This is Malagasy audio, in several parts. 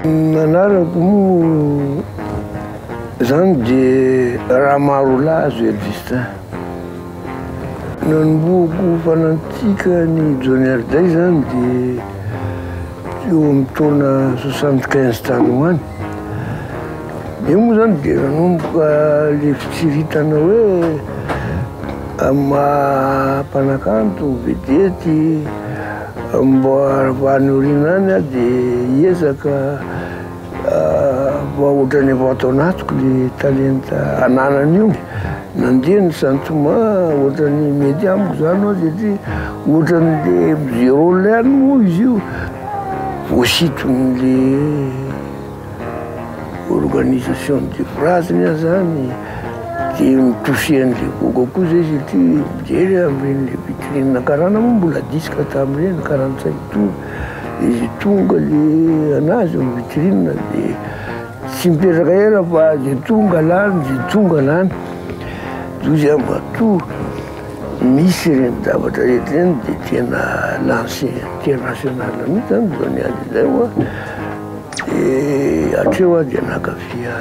Nanarako moa zany de raha maro lazo Elvis. Nanomboako fanatika ny Johnny Hallyday zany de eo amin'ny taona 75 tany hoany. Io moa zany de nanomboka le fitsiritana hoe maha-mpanakanto, vedety, mbo arahany orinany a de hiezaka mba ohatrany avao atao anatiko le talenta ananany io. Nandeha ny santoma ohatrany mety amiko zany ao satria ohatran'le mijery olona ihany moa izy io. Voasiton'le organisation de phrase zany de mitosian'le kokoa zay satria mijery amin'le vitrine karana moa mbola disque tamin'ireny karantsay to. Izy tonga le anazy amin'ny vitrine de tsy mipetraka ela fa zay tonga lany, zay tonga lany. Izy ambato misy reny zavatra rehetra reny de tena lancé international mihitsy zany Johnny Hallyday hoa. De hatreo aho de nankafia.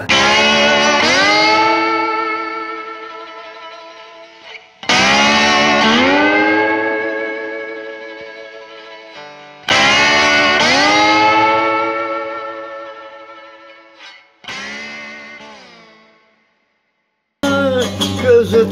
Cause